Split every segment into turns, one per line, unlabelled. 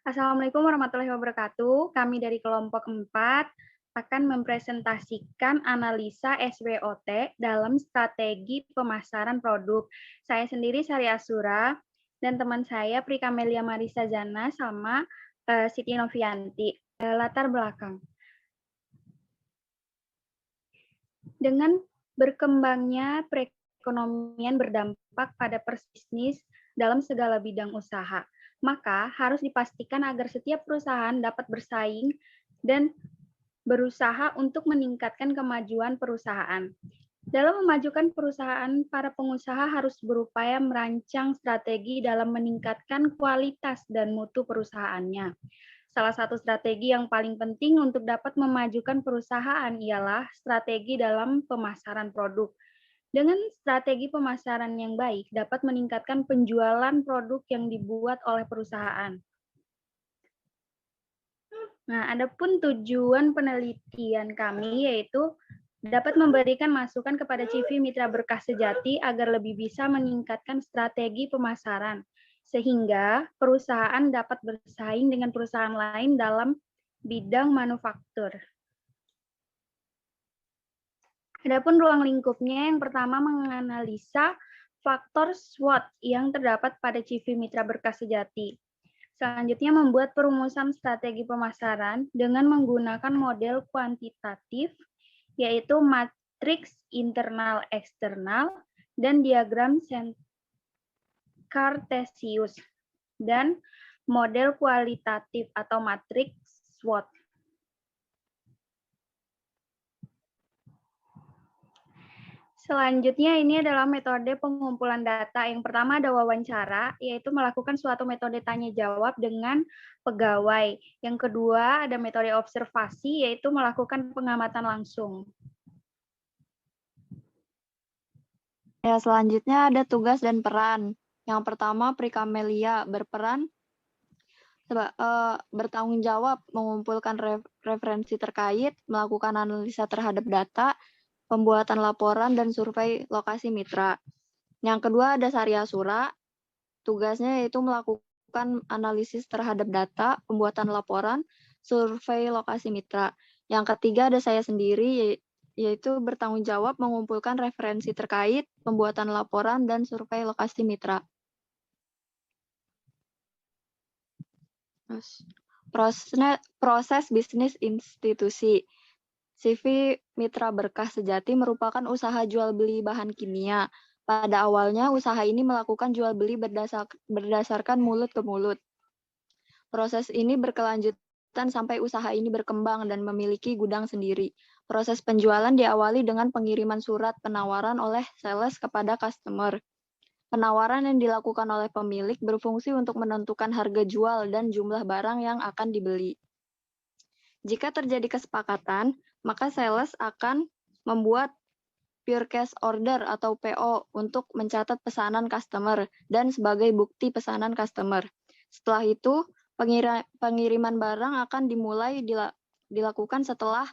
Assalamualaikum warahmatullahi wabarakatuh. Kami dari kelompok 4 akan mempresentasikan analisa SWOT dalam strategi pemasaran produk. Saya sendiri Sari Asura dan teman saya Prika Melia Marisa Jana sama Siti Novianti. Latar belakang. Dengan berkembangnya perekonomian berdampak pada bisnis dalam segala bidang usaha, maka harus dipastikan agar setiap perusahaan dapat bersaing dan berusaha untuk meningkatkan kemajuan perusahaan. Dalam memajukan perusahaan, para pengusaha harus berupaya merancang strategi dalam meningkatkan kualitas dan mutu perusahaannya. Salah satu strategi yang paling penting untuk dapat memajukan perusahaan ialah strategi dalam pemasaran produk. Dengan strategi pemasaran yang baik, dapat meningkatkan penjualan produk yang dibuat oleh perusahaan. Nah, adapun tujuan penelitian kami yaitu dapat memberikan masukan kepada CV Mitra Berkah Sejati agar lebih bisa meningkatkan strategi pemasaran, sehingga perusahaan dapat bersaing dengan perusahaan lain dalam bidang manufaktur. Adapun ruang lingkupnya, yang pertama menganalisa faktor SWOT yang terdapat pada CV Mitra Berkah Sejati. Selanjutnya membuat perumusan strategi pemasaran dengan menggunakan model kuantitatif, yaitu matriks internal eksternal dan diagram Cartesius, dan model kualitatif atau matriks SWOT. Selanjutnya ini adalah metode pengumpulan data. Yang pertama ada wawancara, yaitu melakukan suatu metode tanya-jawab dengan pegawai. Yang kedua ada metode observasi, yaitu melakukan pengamatan langsung.
Ya, selanjutnya ada tugas dan peran. Yang pertama, Prika Melia berperan bertanggung jawab mengumpulkan referensi terkait, melakukan analisa terhadap data, pembuatan laporan, dan survei lokasi mitra. Yang kedua ada Sari Asura, tugasnya yaitu melakukan analisis terhadap data, pembuatan laporan, survei lokasi mitra. Yang ketiga ada saya sendiri, yaitu bertanggung jawab mengumpulkan referensi terkait, pembuatan laporan, dan survei lokasi mitra. Proses bisnis institusi. CV Mitra Berkah Sejati merupakan usaha jual beli bahan kimia. Pada awalnya, usaha ini melakukan jual beli berdasarkan mulut ke mulut. Proses ini berkelanjutan sampai usaha ini berkembang dan memiliki gudang sendiri. Proses penjualan diawali dengan pengiriman surat penawaran oleh sales kepada customer. Penawaran yang dilakukan oleh pemilik berfungsi untuk menentukan harga jual dan jumlah barang yang akan dibeli. Jika terjadi kesepakatan, maka sales akan membuat purchase order atau PO untuk mencatat pesanan customer dan sebagai bukti pesanan customer. Setelah itu, pengiriman barang akan dimulai dilakukan setelah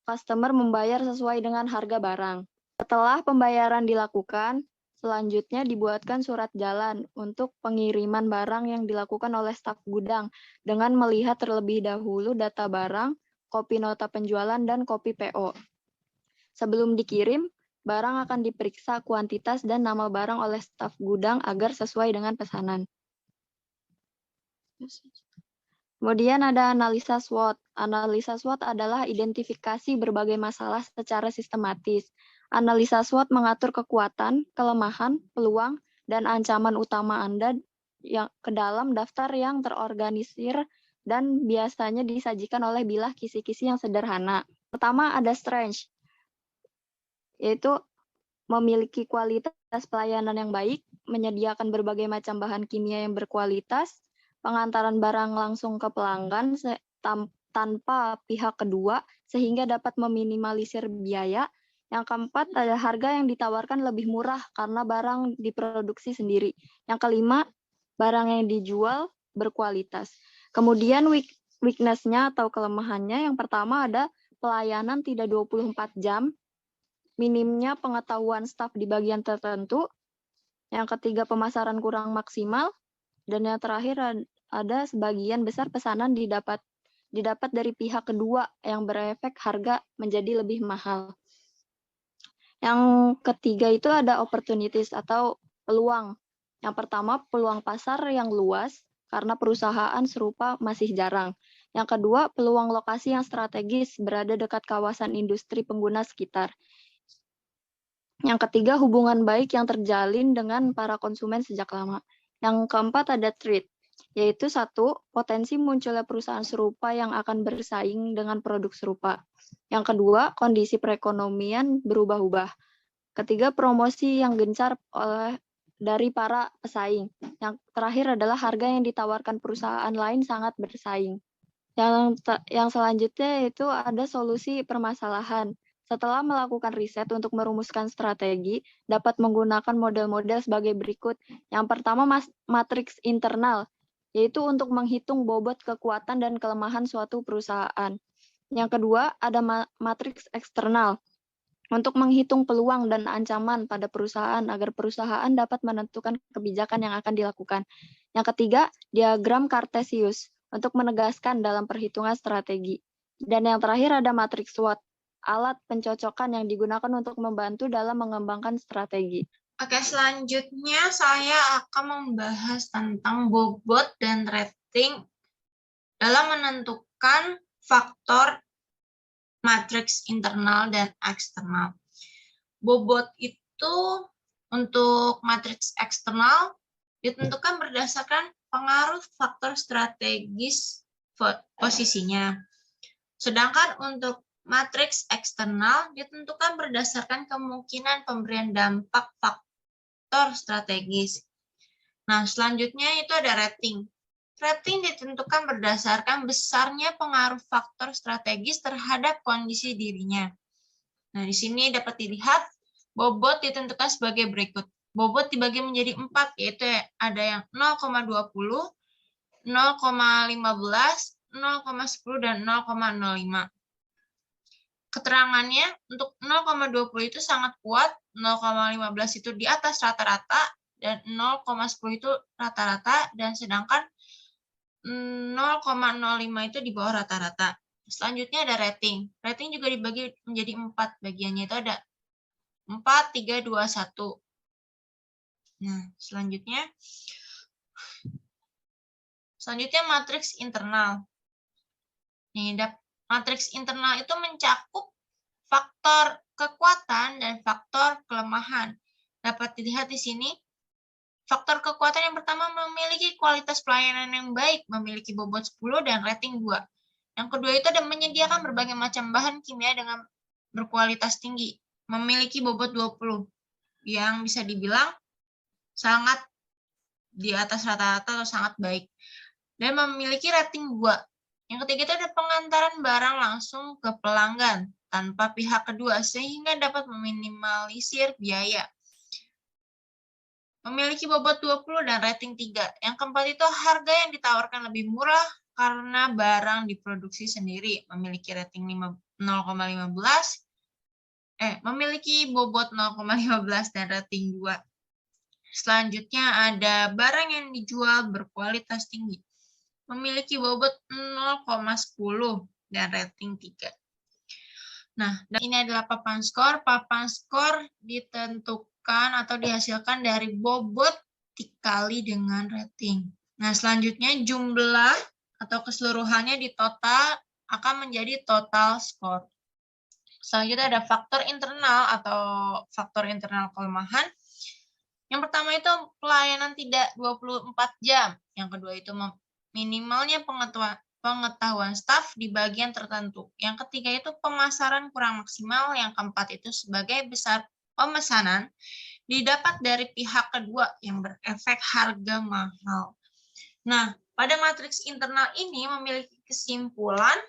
customer membayar sesuai dengan harga barang. Setelah pembayaran dilakukan, selanjutnya dibuatkan surat jalan untuk pengiriman barang yang dilakukan oleh staf gudang dengan melihat terlebih dahulu data barang, kopi nota penjualan, dan kopi PO. Sebelum dikirim, barang akan diperiksa kuantitas dan nama barang oleh staf gudang agar sesuai dengan pesanan. Kemudian ada analisa SWOT. Analisa SWOT adalah identifikasi berbagai masalah secara sistematis. Analisa SWOT mengatur kekuatan, kelemahan, peluang, dan ancaman utama Anda yang ke dalam daftar yang terorganisir dan biasanya disajikan oleh bilah kisi-kisi yang sederhana. Pertama ada strength, yaitu memiliki kualitas pelayanan yang baik, menyediakan berbagai macam bahan kimia yang berkualitas, pengantaran barang langsung ke pelanggan tanpa pihak kedua sehingga dapat meminimalisir biaya. Yang keempat ada harga yang ditawarkan lebih murah karena barang diproduksi sendiri. Yang kelima, barang yang dijual berkualitas. Kemudian weakness-nya atau kelemahannya, yang pertama ada pelayanan tidak 24 jam, minimnya pengetahuan staf di bagian tertentu. Yang ketiga, pemasaran kurang maksimal. Dan yang terakhir ada sebagian besar pesanan didapat dari pihak kedua yang berefek harga menjadi lebih mahal. Yang ketiga itu ada opportunities atau peluang. Yang pertama, peluang pasar yang luas karena perusahaan serupa masih jarang. Yang kedua, peluang lokasi yang strategis berada dekat kawasan industri pengguna sekitar. Yang ketiga, hubungan baik yang terjalin dengan para konsumen sejak lama. Yang keempat ada trade, yaitu satu, potensi munculnya perusahaan serupa yang akan bersaing dengan produk serupa. Yang kedua, kondisi perekonomian berubah-ubah. Ketiga, promosi yang gencar dari para pesaing. Yang terakhir adalah harga yang ditawarkan perusahaan lain sangat bersaing. Yang selanjutnya itu ada solusi permasalahan. Setelah melakukan riset untuk merumuskan strategi, dapat menggunakan model-model sebagai berikut. Yang pertama, matriks internal, yaitu untuk menghitung bobot kekuatan dan kelemahan suatu perusahaan. Yang kedua, ada matriks eksternal, untuk menghitung peluang dan ancaman pada perusahaan agar perusahaan dapat menentukan kebijakan yang akan dilakukan. Yang ketiga, diagram Kartesius untuk menegaskan dalam perhitungan strategi. Dan yang terakhir ada matriks SWOT, alat pencocokan yang digunakan untuk membantu dalam mengembangkan strategi.
Oke, selanjutnya saya akan membahas tentang bobot dan rating dalam menentukan faktor matriks internal dan eksternal. Bobot itu untuk matriks eksternal ditentukan berdasarkan pengaruh faktor strategis posisinya. Sedangkan untuk matriks eksternal ditentukan berdasarkan kemungkinan pemberian dampak faktor strategis. Nah, selanjutnya itu ada rating. Rating ditentukan berdasarkan besarnya pengaruh faktor strategis terhadap kondisi dirinya. Nah, di sini dapat dilihat bobot ditentukan sebagai berikut. Bobot dibagi menjadi 4, yaitu ada yang 0,20, 0,15, 0,10, dan 0,05. Keterangannya untuk 0,20 itu sangat kuat, 0,15 itu di atas rata-rata, dan 0,10 itu rata-rata, dan sedangkan 0,05 itu di bawah rata-rata. Selanjutnya ada rating. Rating juga dibagi menjadi 4. Bagiannya itu ada 4, 3, 2, 1. Nah, selanjutnya matriks internal. Nih, matriks internal itu mencakup faktor kekuatan dan faktor kelemahan. Dapat dilihat di sini, faktor kekuatan yang pertama memiliki kualitas pelayanan yang baik, memiliki bobot 10 dan rating 2. Yang kedua itu ada menyediakan berbagai macam bahan kimia dengan berkualitas tinggi, memiliki bobot 20, yang bisa dibilang sangat di atas rata-rata atau sangat baik, dan memiliki rating 2. Yang ketiga itu ada pengantaran barang langsung ke pelanggan tanpa pihak kedua sehingga dapat meminimalisir biaya. Memiliki bobot 20 dan rating 3. Yang keempat itu harga yang ditawarkan lebih murah karena barang diproduksi sendiri, memiliki rating 0,15, memiliki bobot 0,15 dan rating 2. Selanjutnya ada barang yang dijual berkualitas tinggi, memiliki bobot 0,10 dan rating 3. Nah, dan ini adalah papan skor. Papan skor ditentukan atau dihasilkan dari bobot dikali dengan rating. Nah, selanjutnya jumlah atau keseluruhannya di total akan menjadi total skor. Selanjutnya ada faktor internal atau faktor internal kelemahan. Yang pertama itu pelayanan tidak 24 jam. Yang kedua itu minimalnya pengetahuan staf di bagian tertentu. Yang ketiga itu pemasaran kurang maksimal. Yang keempat itu sebagai besar pemesanan didapat dari pihak kedua yang berefek harga mahal. Nah, pada matriks internal ini memiliki kesimpulan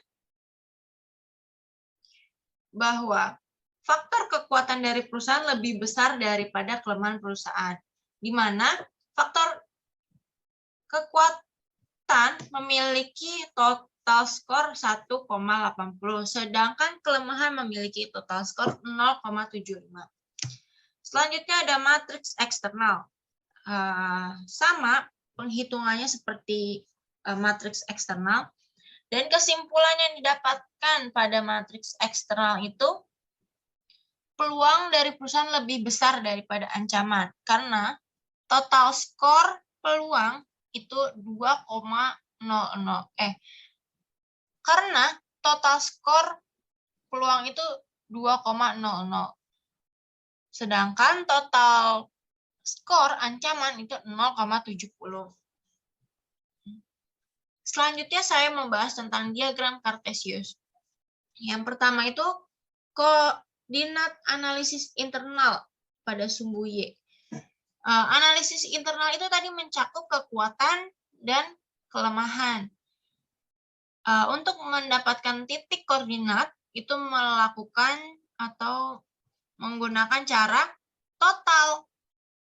bahwa faktor kekuatan dari perusahaan lebih besar daripada kelemahan perusahaan, di mana faktor kekuatan memiliki total skor 1,80, sedangkan kelemahan memiliki total skor 0,75. Selanjutnya ada matriks eksternal. Sama penghitungannya seperti matriks eksternal. Dan kesimpulan yang didapatkan pada matriks eksternal itu, peluang dari perusahaan lebih besar daripada ancaman. Karena total skor peluang itu 2,00. Karena total skor peluang itu 2,00. Sedangkan total skor ancaman itu 0,70. Selanjutnya saya membahas tentang diagram Kartesius. Yang pertama itu koordinat analisis internal pada sumbu Y. Analisis internal itu tadi mencakup kekuatan dan kelemahan. Untuk mendapatkan titik koordinat itu melakukan atau menggunakan cara total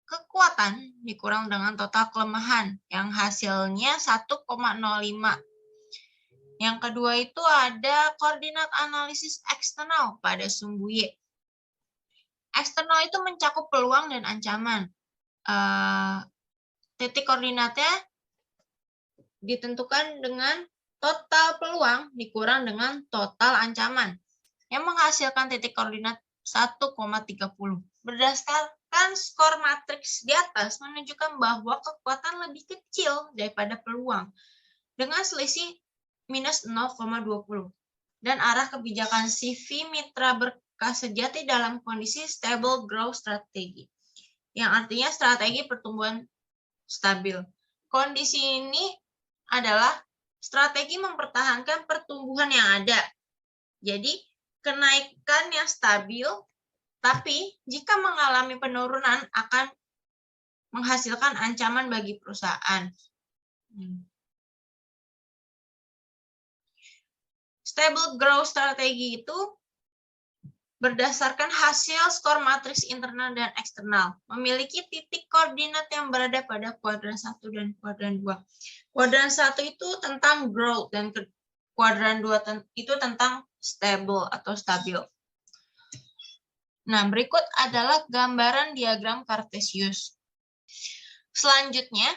kekuatan dikurang dengan total kelemahan yang hasilnya 1,05. Yang kedua itu ada koordinat analisis eksternal pada sumbu Y. Eksternal itu mencakup peluang dan ancaman. Titik koordinatnya ditentukan dengan total peluang dikurang dengan total ancaman yang menghasilkan titik koordinat 1,30. Berdasarkan skor matriks di atas menunjukkan bahwa kekuatan lebih kecil daripada peluang dengan selisih minus 0,20 dan arah kebijakan CV mitra berkah sejati dalam kondisi stable growth strategy, yang artinya strategi pertumbuhan stabil. Kondisi ini adalah strategi mempertahankan pertumbuhan yang ada. Jadi kenaikan yang stabil, tapi jika mengalami penurunan akan menghasilkan ancaman bagi perusahaan. Stable growth strategi itu berdasarkan hasil skor matriks internal dan eksternal, memiliki titik koordinat yang berada pada kuadran 1 dan kuadran 2. Kuadran 1 itu tentang growth dan kuadran 2 itu tentang stable atau stabil. Nah, berikut adalah gambaran diagram Kartesius. Selanjutnya,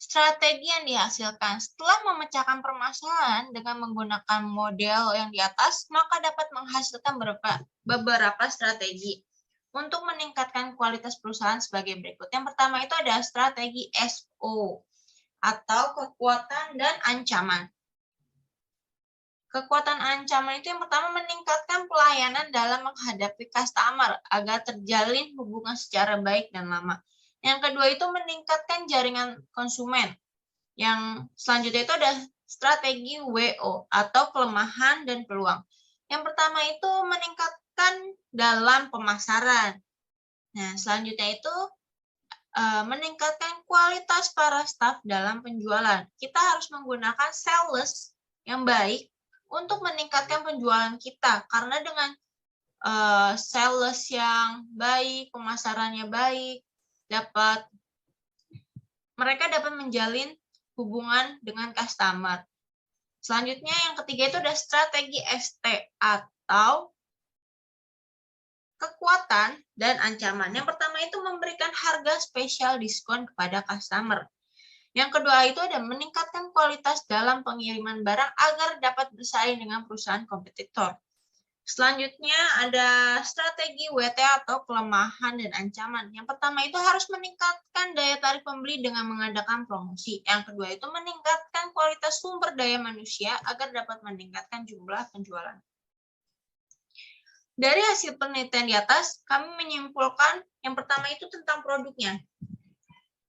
strategi yang dihasilkan setelah memecahkan permasalahan dengan menggunakan model yang di atas, maka dapat menghasilkan beberapa strategi untuk meningkatkan kualitas perusahaan sebagai berikut. Yang pertama itu ada strategi SO atau kekuatan dan ancaman. Kekuatan ancaman itu yang pertama meningkatkan pelayanan dalam menghadapi customer agar terjalin hubungan secara baik dan lama. Yang kedua itu meningkatkan jaringan konsumen. Yang selanjutnya itu ada strategi WO atau kelemahan dan peluang. Yang pertama itu meningkatkan dalam pemasaran. Nah, selanjutnya itu meningkatkan kualitas para staf dalam penjualan. Kita harus menggunakan sales yang baik untuk meningkatkan penjualan kita. Karena dengan sales yang baik, pemasarannya baik, mereka dapat menjalin hubungan dengan customer. Selanjutnya yang ketiga itu ada strategi ST atau kekuatan dan ancaman. Yang pertama itu memberikan harga spesial diskon kepada customer. Yang kedua itu ada meningkatkan kualitas dalam pengiriman barang agar dapat bersaing dengan perusahaan kompetitor. Selanjutnya ada strategi WT atau kelemahan dan ancaman. Yang pertama itu harus meningkatkan daya tarik pembeli dengan mengadakan promosi. Yang kedua itu meningkatkan kualitas sumber daya manusia agar dapat meningkatkan jumlah penjualan. Dari hasil penelitian di atas, kami menyimpulkan yang pertama itu tentang produknya.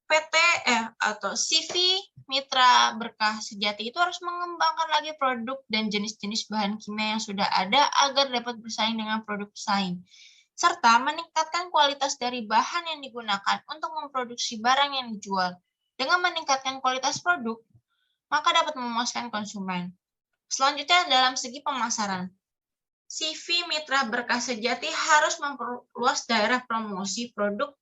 PT atau CV Mitra Berkah Sejati itu harus mengembangkan lagi produk dan jenis-jenis bahan kimia yang sudah ada agar dapat bersaing dengan produk pesaing, serta meningkatkan kualitas dari bahan yang digunakan untuk memproduksi barang yang dijual. Dengan meningkatkan kualitas produk, maka dapat memuaskan konsumen. Selanjutnya dalam segi pemasaran, CV Mitra Berkah Sejati harus memperluas daerah promosi produk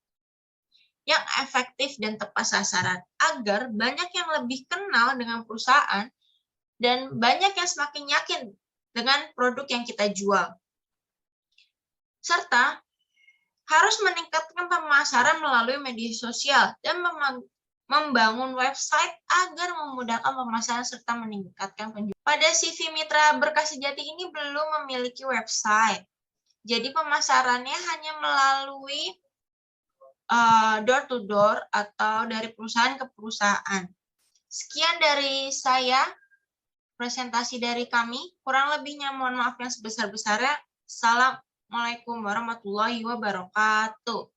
yang efektif dan tepat sasaran, agar banyak yang lebih kenal dengan perusahaan dan banyak yang semakin yakin dengan produk yang kita jual. Serta harus meningkatkan pemasaran melalui media sosial dan membangun website agar memudahkan pemasaran serta meningkatkan penjualan. Pada CV Mitra Berkah Sejati ini belum memiliki website. Jadi pemasarannya hanya melalui door to door atau dari perusahaan ke perusahaan. Sekian dari saya, presentasi dari kami. Kurang lebihnya mohon maaf yang sebesar-besarnya. Assalamualaikum warahmatullahi wabarakatuh.